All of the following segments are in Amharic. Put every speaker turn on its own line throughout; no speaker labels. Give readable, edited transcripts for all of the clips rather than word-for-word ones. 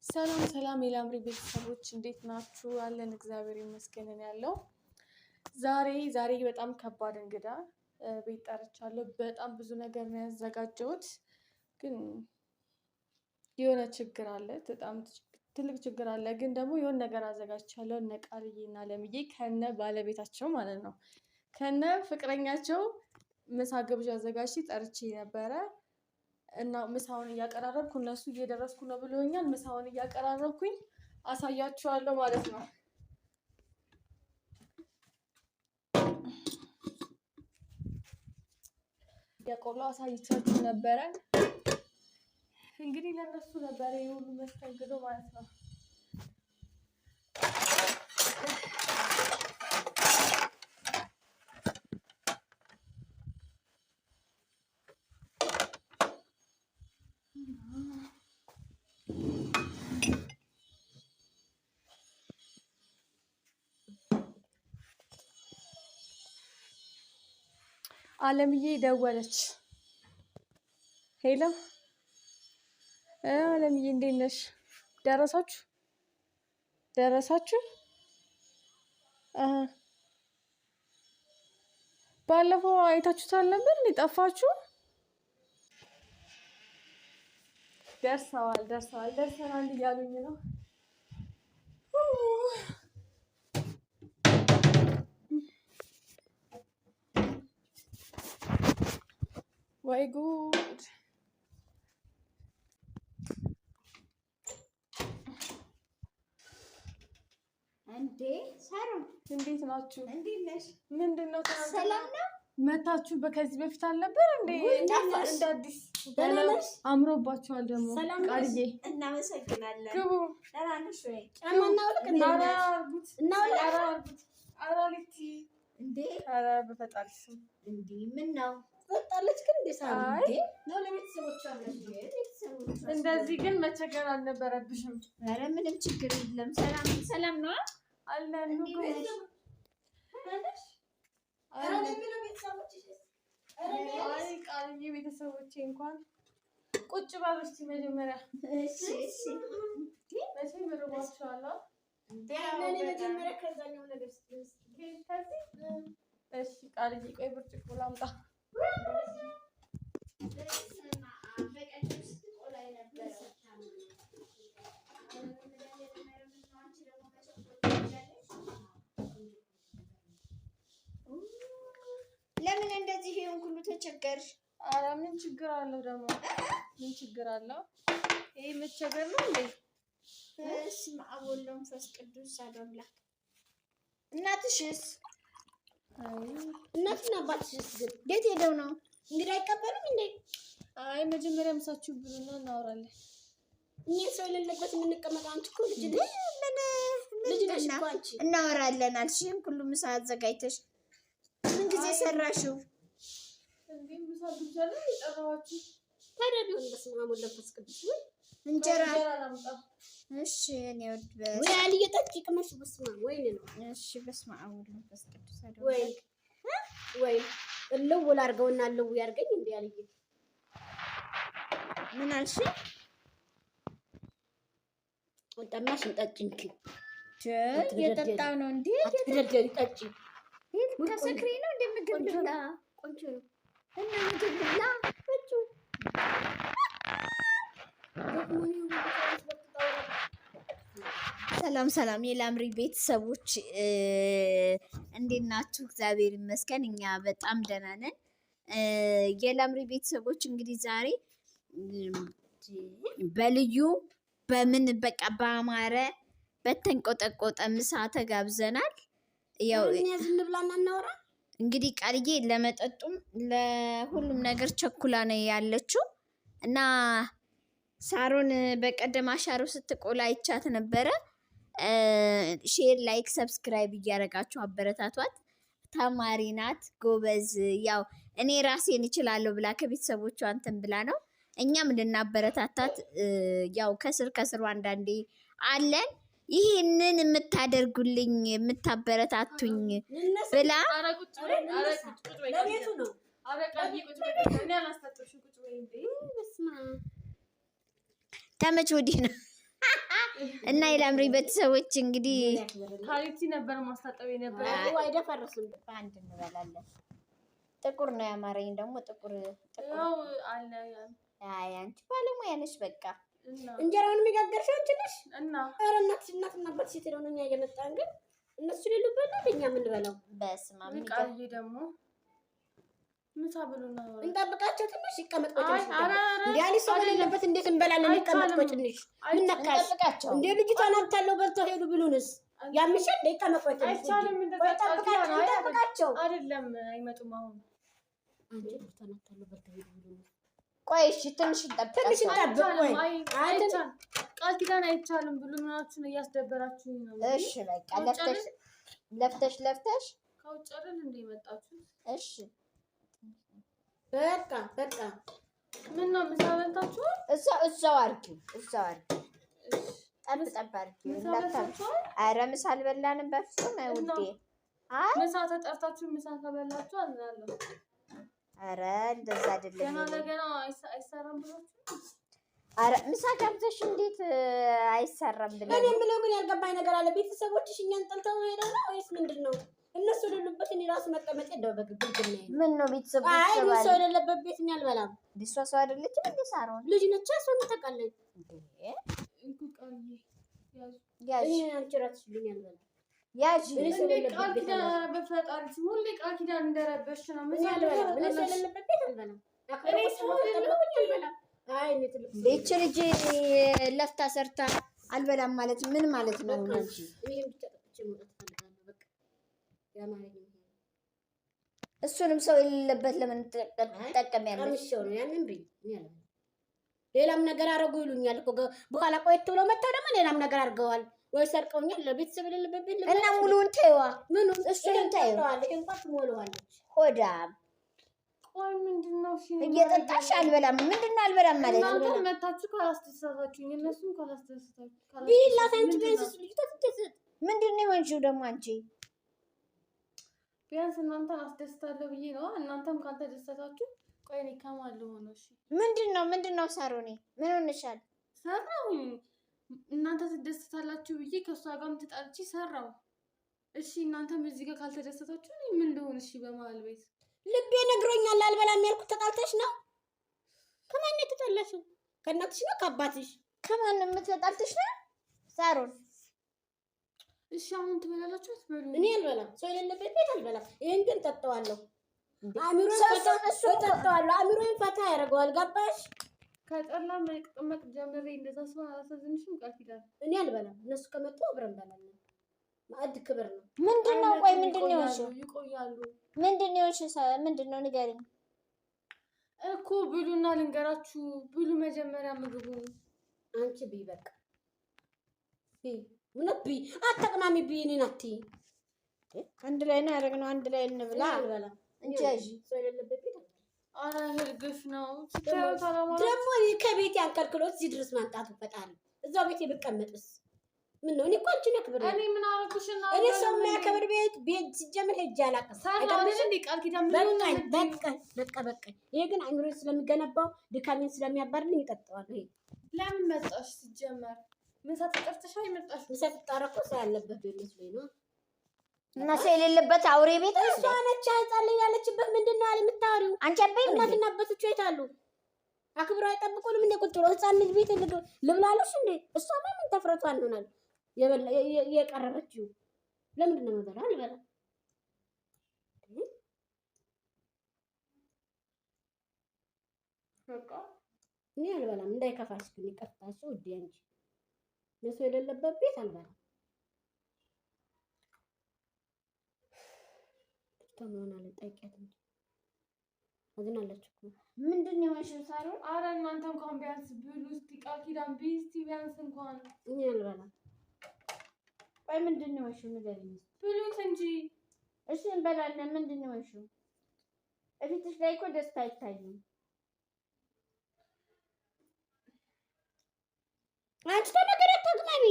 ሰላም ሰላም የላምሪ ቤተሰቦች እንዴት ናችሁ? አለን እግዚአብሔር ይመስገን ያለው። ዛሬ በጣም ከባድ እንግዳ ቤት ጠርቻለሁ። በጣም ብዙ ነገር ነው ያዘጋጀሁት፣ ግን የሆነ ችግር አለ። በጣም ትልቅ ችግር አለ። ግን ደግሞ የሆነ ነገር አዘጋጅቻለሁ። እነ ቃልዬና ለምዬ ከነ ባለቤታቸው ማለት ነው ከነ ፍቅረኛቸው ምሳ ግብዣ አዘጋጅቼ ጠርቼ ነበረ እና ምሳውን እያቀራረብኩ እነሱ እየደረስኩ ነው ብሎኛል። ምሳውን እያቀራረብኩኝ አሳያችኋለሁ ማለት ነው። የቆሎ አሳይቻችሁ ነበረ። እንግዲህ ለነሱ ነበረ የሁሉ መስተንግዶ ማለት ነው። አለምዬ ደወለች። ሄሎ አለምዬ እንዴት ነሽ? ደረሳችሁ? ባለፈው አይታችሁታል ነበር እንዴ? ጠፋችሁ? ደርሰናል እያሉኝ ነው። ወይ ጉድ!
እንዴ ሳሮን
እንዴት ናችሁ?
እንዴት ነሽ?
ምንድነው
ሰላም ነው?
መታችሁ በከዚህ በፊት አልነበር እንዴ? እንደ አዲስ አምሮባችኋል ደግሞ። ቃልዬ
እናመሰግናለን።
ግቡ።
ደህና ነሽ ወይ? ጫማ እናውልቅ እንዴ?
እናውልቅ። አራሊቲ
እንዴ!
ኧረ በፈጣሪ ስም
እንዴ! ምን ነው ወጣለች ግን እንዴ? ሳሮን እንዴ ነው ለቤተሰቦቿ አለሽ? ቤተሰቦቿ
እንደዚህ ግን መቸገር አልነበረብሽም።
ኧረ ምንም ችግር የለም። ሰላም ነው
አለን። ቃልዬ ቤተሰቦቼ እንኳን ቁጭ ባሉ እስኪ መጀመሪያ።
እሺ
መቼም እርቧችኋል።
መጀመሪያ ከዛኛው ነገር
እሺ ቃልዬ ቆይ ብርጭቆ ላምጣ።
ለምን እንደዚህ ይሄን ሁሉ ተቸገርሽ?
ኧረ ምን ችግር አለው ደግሞ? ምን ችግር አለው? ይሄ መቸገር ነው እንዴ?
በስመ አብ ወወልድ ወመንፈስ ቅዱስ አሐዱ አምላክ። እናትሽስ? እናትና አባትሽስ ግን እንዴት ሄደው ነው? እንግዲህ አይቀበሉም እንዴ?
አይ መጀመሪያ ምሳችሁ ብሉና እናወራለን።
እኛ ሰው የሌለበት የምንቀመጠው አንቺ እኮ ልጅ ነሽ እኮ አንቺ። እናወራለን አልሽኝ። ሁሉ ምሳ አዘጋጅተሽ ምን ጊዜ ሰራሽው?
እንዴ ምሳ ግብዣ ላይ የጠራኋችሁ
ታዲያ ቢሆን በስመ አብ ወወልድ ወመንፈስ ቅዱስ እንጀራ ላምጣ። እሺ እኔ ወድ ወይ አልዬ ጠጪ ቅመሽ። በስመ አብ ወይኔ ነው። እሺ በስመ አብ ወወልድ ወመንፈስ ቅዱስ ወይ እልው ላድርገውና እልው ያድርገኝ እንዴ አልዬ። ምን አልሽ? ወጣማሽ እንጠጪ እንጂ
የጠጣው ነው እንዴ?
አትደርደሪ ጠጪ።
ተሰክሪ ነው እንደምግብላ
ቆንጆ ነው እና ምግብላ ቆንጆ ሰላም የላምሪ ቤተሰቦች እንዴት ናችሁ? እግዚአብሔር ይመስገን እኛ በጣም ደህና ነን። የላምሪ ቤተሰቦች እንግዲህ ዛሬ በልዩ በምን በቃ በአማረ በተንቆጠቆጠ ምሳ ተጋብዘናል። ያው ዝም ብላና እናወራ እንግዲህ ቃልዬ ለመጠጡም ለሁሉም ነገር ቸኩላ ነው ያለችው እና ሳሮን በቀደም አሻሮ ስትቆላ አይቻት ነበረ። ሼር ላይክ ሰብስክራይብ እያደረጋችሁ አበረታቷት። ተማሪ ናት ጎበዝ። ያው እኔ ራሴን እችላለሁ ብላ ከቤተሰቦቿ እንትን ብላ ነው እኛም ልናበረታታት ያው ከስር አንዳንዴ አለን ይሄንን የምታደርጉልኝ የምታበረታቱኝ ብላ
ለቤቱ ነው።
ተመች ወዲህ ነው እና የላምሪ ቤተሰቦች እንግዲህ
ካሪቲ ነበር ማስታጠብ ነበር።
አይደፈርስም። በአንድ እንበላለን። ጥቁር ነው ያማረኝ ደግሞ ጥቁር
ያው አለ
አይ አንቺ ባለሙያ ነሽ። በቃ
እንጀራውን የሚጋገርሽ አንቺ ነሽ
እና
ኧረ እናትና አባት ሴት ነው እኛ እየመጣን ግን እነሱ ሌሉበት እኛ ምን በላው።
በስመ አብ
ቃልዬ ደግሞ ምሳ ብሉና
እንጠብቃቸው ትንሽ ይቀመጥ ቆጭ እንዴ አሊ ሰው የሌለበት እንዴት እንበላለን? ይቀመጥ ቆጭ ትንሽ ምን ነካሽ እንዴ? ልጅቷን አታለው በልተው ሄዱ ብሉንስ ያምሽ እንዴ? ይቀመጥ ቆጭ
አይቻልም።
እንጠብቃቸው
አይደለም አይመጡም። አሁን
አንቺ ልጅቷን አታለው በልተው ሄዱ ብሉንስ
ቆይ እሺ ትንሽ እንጠብቃቸው።
አይቻልም። ቃል ኪዳን አይቻልም ብሉ ምናችሁን እያስደበራችሁኝ ነው።
እሺ በቃ ለፍተሽ
ከውጭ አይደል እንደ መጣችሁ?
እሺ
በቃ
ምን ነው ምሳ በልታችሁ?
እዛው አድርጊው ጠብ አድርጊው። ኧረ ምሳ አልበላንም በፍጹም ውዴ። አይ
ምሳ ተጠርታችሁ ምሳ ከበላችሁ አዝናለሁ።
ኧረ እንደዛ አይደለም።
ገና ለገና አይሰራም ብላችሁ
ኧረ ምሳ ጋብዘሽ እንዴት አይሰራም ብለሽ?
እኔ የምለው ግን ያልገባኝ ነገር አለ። ቤተሰቦችሽ እኛን ጠልተው ሄደው ነው ወይስ ምንድን ነው? እነሱ የሌሉበት እኔ ራሱ መቀመጥ እንደው በግብግብ ነው።
ምን ነው ቤተሰቦች?
አይ ሰው የሌለበት ቤት እኔ አልበላም።
እሷ ሰው አይደለችም እንዴ? ሳሮን
ልጅ ነች። እሷን ተቀለኝ
እንኩ ቃልዬ
ያዥ
እኔ አንቺ ራስሽ ልኝ አልበላም።
ያዥ
እንዴ ቃል ኪዳን በፈጣሪ ሁሌ ቃል ኪዳን እንደረበሽ ነው። ምን
አልበላም። እኔ ሰው የሌለበት ቤት አልበላም። እኔ ሰው የሌለበት አልበላም። አይ እኔ ትልቅ
ቤት ልጅ ለፍታ ሰርታ አልበላም ማለት ምን ማለት ነው? እንጂ
እኔም ብቻ ጠጥቼ መውጣት ፈልጋለሁ። በቃ ያማረኝ
እሱንም ሰው የሌለበት ለምን ትጠቀሚያለሽ?
ቀምሼው ነው ያንን ብኝ ሌላም ነገር አረጉ ይሉኛል እኮ በኋላ ቆየት ብለው መጣው ደግሞ ሌላም ነገር አድርገዋል ወይ ሰርቀውኛል። ለቤተሰብ የሌለበት ቤት
እና ሙሉውን ተይዋ።
ምኑን
እሱን ተይዋ።
እንኳን ትሞላዋለች
ሆዳም
ቆይ ምንድነው? እሺ
እየጠጣሽ አልበላም። ምንድነው አልበላም ማለት ነው?
እናንተ መታችሁ ካላስተሳሳችሁኝ እነሱም ካላስተሳሳችሁ
ቢላስ አንቺ ቢያንስ ልጅቷ ትተስ
ምንድነው የሆንሽው ደግሞ አንቺ?
ቢያንስ እናንተን አስደስታለሁ ብዬ ነው። እናንተም ካልተደሰታችሁ ቆይ እኔ ከማለሁ ሆኖ እሺ
ምንድነው ሳሮኔ ምን ሆነሻል?
ሰራሁኝ እናንተ ትደስታላችሁ ብዬ ከእሷ ጋርም ትጣልቺ ሰራው። እሺ እናንተም እዚህ ጋር ካልተደሰታችሁ እኔ ምን እንደሆነ እሺ በመሀል ቤት
ልቤ ነግሮኛል። አልበላም ያልኩት ተጣልተሽ ነው። ከማን ነው የተጣላሽው? ከእናትሽ ነው ከአባትሽ?
ከማን የምትጣልተሽ ነው ሳሮን?
እሺ አሁን ትበላላችሁ አትበሉ?
እኔ አልበላም። ሰው የሌለበት ቤት አልበላም። ይሄን ግን ጠጣዋለሁ። አእምሮዬን ፈታ ያደርገዋል። ገባሽ?
ከጠላ መቅጠመቅ ጀምሬ እንደዛ ሰው አላሳዝንሽም? ቃል ኪዳን
እኔ አልበላም። እነሱ ከመጡ አብረን እንበላለን። ማዕድ ክብር ነው።
ምንድነው? ቆይ ምንድነው የሆንሽው?
ይቆያሉ።
ምንድነው የሆንሽው? ምንድነው ንገሪኝ
እኮ ብሉና ልንገራችሁ። ብሉ መጀመሪያ ምግቡ።
አንቺ ብይ በቃ ብይ። ምን ብይ? አትቅማሚ ብይ። እኔን አትይ።
አንድ ላይ ነው ያደረግነው። አንድ ላይ እንብላ።
አልበላም እንጂ ሰው የሌለበት ቤት
አረ ህልግሽ ነው
ደግሞ ከቤት ያንከልክሎት እዚህ ድረስ ማምጣቱ ፈጣሪ። እዛው ቤቴ ብቀመጥስ ምን ነው? እኔ እኮ አንቺን ያክብር
እኔ ምን አረኩሽና?
እኔ ሰው የሚያከብር ቤት ሲጀምር ሄጄ አላውቅም።
ሳይሆን እንዴ ቃል ኪዳን
በቃ ይሄ ግን አእምሮዬ ስለሚገነባው ድካሜን ስለሚያባርልኝ ይጠጣዋል። ይሄ
ለምን መጣሽ? ሲጀመር ምሳ ተጠርተሽ አይመጣሽ?
ምሳ ተጣረቆ ሰው ያለበት ቤት መስሎኝ ነው።
እና ሰው የሌለበት አውሬ ቤት
እሷ ነች ህፃን ያለችበት። ምንድን ነው አለ የምታወሪው?
አንቺ አበይ
እናትና አባቶቿ የት አሉ? አክብረው አይጠብቁንም እንዴ? ቁጭ ብለው ህፃን ልጅ ቤት ልብላለሽ እንዴ? እሷ ምን ተፍረቷ እንሆናል የቀረበችው? ለምንድን ነው የምበላው? አልበላም።
በቃ
እኔ አልበላም። እንዳይከፋሽ ግን ይቀርታቸው ውዴ። እንጂ እነሱ የሌለበት ቤት አልበላም። ተማናለ ጠይቂያት እንጂ አዝናለች እኮ።
ምንድን ነው የሆንሽው ሳሮን?
አረ እናንተ እንኳን ቢያንስ ብሉ እስቲ። ቃል ኪዳን ብይ እስቲ ቢያንስ እንኳን።
እኔ አልበላም።
ቆይ ምንድን ነው የሆንሽው ንገሪኝ።
ብሉት እንጂ።
እሺ እንበላለን። ምንድን ነው የሆንሽው? እፊትሽ ላይ እኮ ደስታ አይታይም።
አንቺ ተነገር አታግማሚ።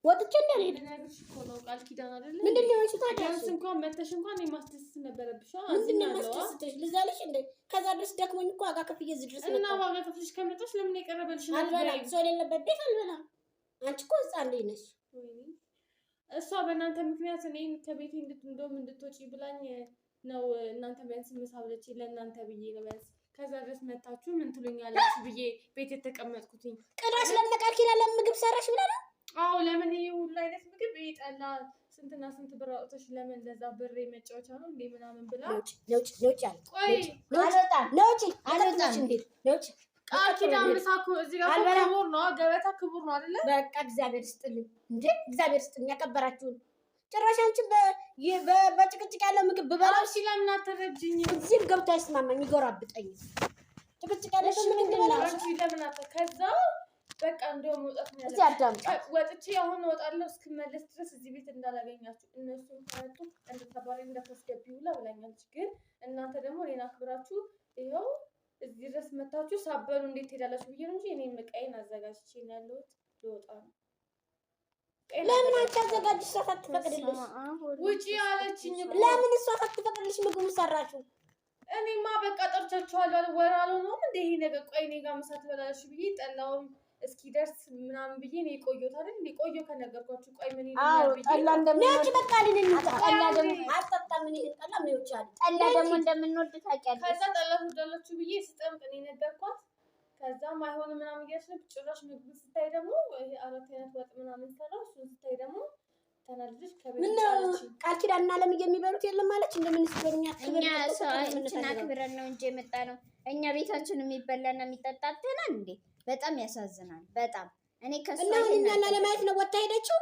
ወጥቼ እንዳልሄድ
ልነግርሽ እኮ ነው። ቃል ኪዳን አይደለ?
ምንድን ነው የሆንሽው ታዲያ?
ቢያንስ እንኳን መተሽ እንኳን የማስደስት ነበረብሽ።
ምንድን ነው የማስደስትሽ? ልዛልሽ እንዴ? ከዛ ድረስ ደክሞኝ እኮ ዋጋ ከፍዬ እዚህ ድረስ
እና ዋጋ ከፍለሽ ከመጣሽ ለምን የቀረበልሽ?
አልበላም። ሰው የሌለበት ቤት አልበላም። አንቺ እኮ ህፃን ልጅ ነሽ።
እሷ በእናንተ ምክንያት እኔ ከቤቴ እንደውም እንድትወጪ ብላኝ ነው። እናንተ ቢያንስ ምሳ ብለች ለእናንተ ብዬ ነው ቢያንስ ከዛ ድረስ መታችሁ ምን ትሉኛላችሁ ብዬ ቤት የተቀመጥኩትኝ።
ቅዳሽ ለነቃል ኪላ ለምግብ ሰራሽ ብላ ነው?
አዎ ለምን ይሄ ሁሉ አይነት ምግብ ይጠላ ስንትና ስንት ብር አውጥተሽ ለምን እንደዛ ብር መጫወቻ ነው እንዴ ምናምን ብላ
ነውጭ አለ።
ቆይ
አልወጣም ነውጭ እንዴ ነውጭ
ቃል ኪዳን ምሳ እኮ እዚህ ጋር ክቡር ነው፣ ገበታ ክቡር ነው አይደለ?
በቃ እግዚአብሔር ይስጥልኝ እንዴ እግዚአብሔር ይስጥልኝ ያከበራችሁን። ጭራሽ አንቺ በጭቅጭቅ ያለው ምግብ ብበላው
ለምን አትረጅኝም?
እዚህም ገብቶ አይስማማኝ ይጎራብጠኝ። ጭቅጭቅ ያለው ምግብ
ለምን ከዛ በቃ እንደው መውጣት ነው
እዚህ አዳምጣ
ወጥቼ አሁን እወጣለሁ እስክመለስ ድረስ እዚህ ቤት እንዳላገኛችሁ እነሱን ታረቱ እንደተባለ እንደተስገቢው ብላኛለች። ግን እናንተ ደግሞ እኔን አክብራችሁ ይኸው እዚህ ድረስ መታችሁ ሳበሉ እንዴት ትሄዳላችሁ ብዬ ነው እንጂ እኔ መቃዬን አዘጋጅቼ ነው ያለሁት። ልወጣ ነው።
ለምን አንቺ አዘጋጅሽ? እሷ ሳትፈቅድልሽ
ውጪ አለችኝ።
ለምን እሷ ሳትፈቅድልሽ ምግቡ ሰራችሁ?
እኔማ በቃ ጠርቻችኋለሁ ወራሉ ነው እንደ ይሄ ነገር ቆይ እኔ ጋር ምሳ ትበላለሽ ብዬ ጠላውም እስኪደርስ ምናምን ብዬ ነው የቆየሁት አይደል? እኔ ቆየሁ ከነገርኳችሁ። ቆይ ምን ይላል ብዬ
ጠላ እንደምንወድ በቃ ጠላ ደግሞ አልጠጣም። ምን ይሄን ጠላ ምን ይቻላል? ጠላ ደግሞ እንደምንወድ ታውቂያለሽ።
ከዛ ጠላ ትወዳላችሁ ብዬ ስጠምቅ እኔ ነገርኳት። ከዛም አይሆንም ምናምን እያልሽ ጭራሽ ምግብ ስታይ ደግሞ ይሄ አራት አይነት ወጥ ምናምን ሰራው። እሱን ስታይ ደግሞ ተናድሽ ከቤት ጫለች።
ቃል ኪዳንና ለምን የሚበሉት የለም ማለት እንደምን ስለኛ
እኛ ሰዎችን አክብረን ነው እንጂ የመጣ ነው። እኛ ቤታችን የሚበላና የሚጠጣ እንዴ በጣም ያሳዝናል። በጣም እኔ ከሷ
እና ለማየት ነው ወጣ ሄደችው።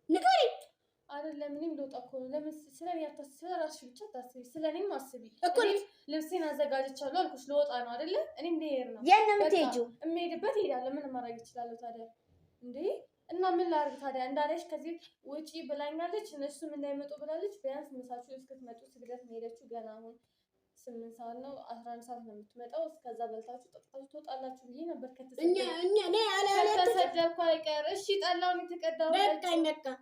ንገሪ
አይደለም እኔም ልወጣ እኮ ነው። ለምን ስለኔ አታስቢ፣ ስለራስሽ ብቻ ታስቢ፣ ስለኔም አስቢ እኮ። ልብሴን አዘጋጅቻለሁ አልኩሽ፣ ልወጣ ነው አይደለ? እኔም ልሄድ ነው።
የት ነው የምትሄጂው?
የምሄድበት እሄዳለሁ። ምን ማድረግ እችላለሁ ታዲያ እንዴ? እና ምን ላድርግ ታዲያ? እንዳለሽ ከዚህ ውጪ ብላኛለች፣ እነሱም እንዳይመጡ ብላለች። ቢያንስ ምሳችሁ እስክትመጡ ስግደት ነው የሄደችው። ገና አሁን 8 ሰዓት ነው 11 ሰዓት ነው የምትመጣው። እስከዛ በልታችሁ ጠጥታችሁ ትወጣላችሁ ብዬ ነበር። ከተሰደብኩ አይቀር እሺ። ጠላውን የተቀዳው
በቃ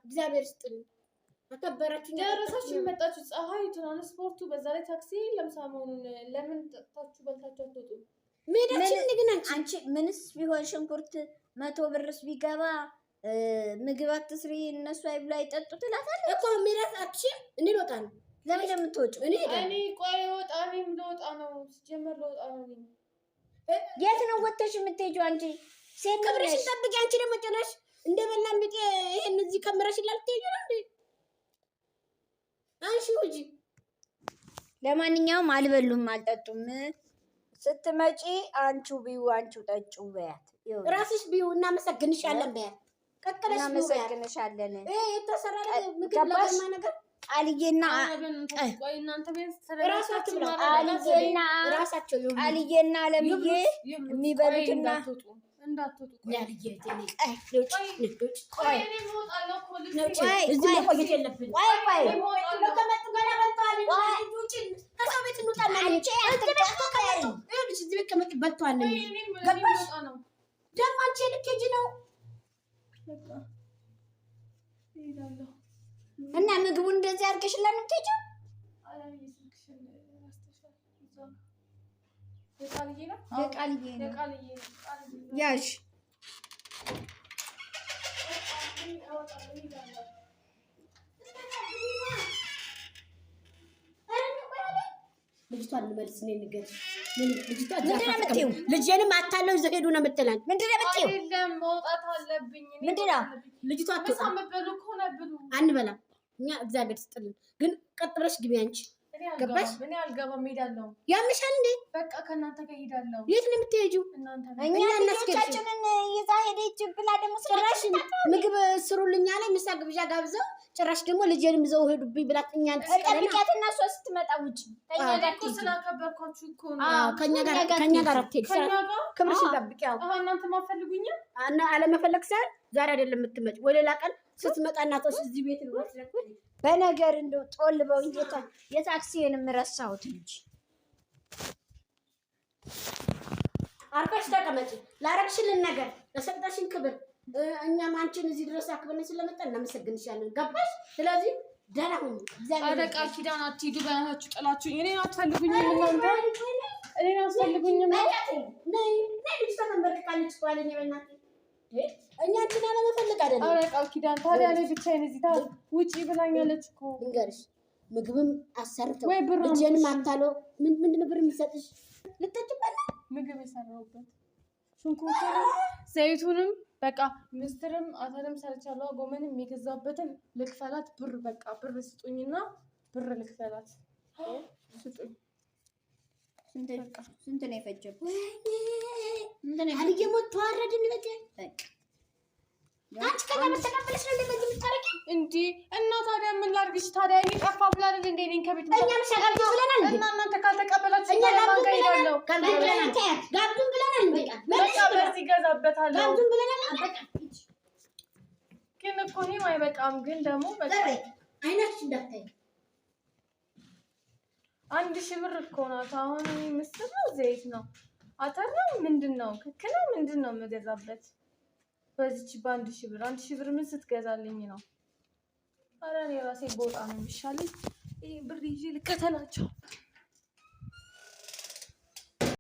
እግዚአብሔር ይስጥልኝ አከበራችሁ።
ደረሳችሁ የመጣችሁ ፀሐይ፣ ትራንስፖርቱ፣ በዛ ላይ ታክሲ የለም ሰሞኑን። ለምን ጠጥታችሁ በልታችሁ አትወጡም?
ሜዳችን ግን
አንቺ ምንስ ቢሆን ሽንኩርት 100 ብርስ ቢገባ ምግብ አትስሪ እነሱ አይብላ አይጠጡ ትላታለች
እኮ። ሜዳት አትሽ እኔ ልወጣ ነው።
ለምን እንደምትወጪው?
እኔ ቆይ ወጣ እኔም ልወጣ ነው። ሲጀመር ልወጣ ነው።
የት ነው ወጥተሽ የምትሄጂው አንቺ? ሴት
ክብርሽን ጠብቂ። አንቺ ደግሞ ጭራሽ እንደበላን ቢጤ ይሄን እዚህ ከምረሽ ይላል ትሄጂ ነው እንዴ? አንቺ ውጪ።
ለማንኛውም አልበሉም አልጠጡም። ስትመጪ አንቺው ቢው አንቺው ጠጪው በያት።
ራስሽ ቢው እናመሰግንሻለን በያት። ቀጥለሽ ቢው በያት።
እናመሰግንሻለን።
የተሰራ ምግብ ለማ ነገር
ቃልዬና ቃልዬና አለምዬ የሚበሉትና እና ምግቡን እንደዚህ አድርገሽላት የምትሄጂው? የቃልዬ ነው። ያዥ
ልጅቷን ልመልስ ነው ንገር። ልጅንም አታለው ይዘው ሄዱ ነው የምትለን።
ምንድን ነው የምትይው?
አይደለም መውጣት አለብኝ።
ምንድን ነው
ልጅቷ
ብሉ
አንበላም እኛ። እግዚአብሔር ስጥልን ግን ቀጥ ብለሽ ግቢ አንቺ። ገባሽ?
እኔ አልገባም፣ እሄዳለሁ።
ያምሻል እንዴ?
በቃ ከእናንተ ጋር እሄዳለሁ።
የት ነው የምትሄጂው?
እኛ ልጆቻችንን ይዛ ሄደች ብላ ደግሞ
ጭራሽ ምግብ ስሩልኛ ላይ ምሳ ግብዣ ጋብዘው ጭራሽ ደግሞ ልጄንም ይዘው ሄዱብኝ ብላት እኛን
ጠብቂያትና እሷ ስትመጣ ውጭ
ከኛ ጋር እኮ ስላከበርኳችሁ እኮ ነው።
ከኛ ጋር አትሄጂ። ክብርሽን ጠብቂ።
እናንተ ማፈልጉኝ
እና አለመፈለግ ሳይሆን ዛሬ አይደለም የምትመጪ፣ ወሌላ ቀን ስትመጣ እናቶች እዚህ ቤት ነው።
በነገር እንደው ጦልበው የታክሲዬንም ረሳሁት እንጂ
አርፈሽ ተቀመጪ። ላረግሽልን ነገር ለሰጠሽን ክብር እኛም አንቺን እዚህ ድረስ አክብረን ስለመጣን እናመሰግንሻለን። ገባሽ? ስለዚህ ደህና ሁኚ።
እግዚአብሔር ቃል ኪዳን አትሂዱ። በእናታችሁ ጥላችሁኝ እኔን አትፈልጉኝም። እናንተ እኔን አትፈልጉኝም።
ነይ ልጅቷ ተንበርክካለች እኮ አለኝ። በእናትህ እኛ እንትን አለመፈለግ አይደለም።
ኧረ ቃል ኪዳን ታዲያ እኔ ብቻዬን እዚህ ውጪ ብላኛለች እኮ።
ልንገርሽ ምግብም አሰርተው
ወይ ብር
ልጄንም አታለው ምንድን ነው ብር የሚሰጥሽ? ልትጠጭበት
ምግብ የሰራሁበት ሽንኩርቱንም ዘይቱንም በቃ ምስርም አተርም ሰርቻለሁ። ጎመንም የገዛበትን ልክፈላት ብር በቃ ብር ስጡኝና ብር ልክፈላት ስጡኝ።
ስንት ነው የፈጀብህ?
አልየሞት ተዋረድን በቃ አንቺ ከዛ ተቀበለሽ ነው እንደዚህ የምታረጊ
እንዴ? እና ታዲያ ምን ላድርግሽ ታዲያ? እኔ ጠፋ ብላል እንዴ? እኔን ከቤት
እኛ መሻጋብቱ ብለናል እንዴ?
እና እናንተ ካልተቀበላችሁ
እኛ ጋብዙን ብለናል።
ጋብዙን
ጋብዙን ብለናል።
በቃ በዚህ ገዛበታለሁ።
ጋብዙን ብለናል። በቃ
ግን እኮ ይሄም አይበቃም። ግን ደግሞ በቃ
አይናችሁ እንዳታይ
1000 ብር እኮ ናት። አሁን ምስር ነው ዘይት ነው አተር ነው ምንድን ነው ክክ ነው ምንድን ነው የምገዛበት በዚች በ1000 ብር 1000 ብር ምን ስትገዛልኝ ነው? ኧረ እኔ ራሴ ቦታ ነው የሚሻለኝ። ይሄ ብር ይዤ ልከተላቸው።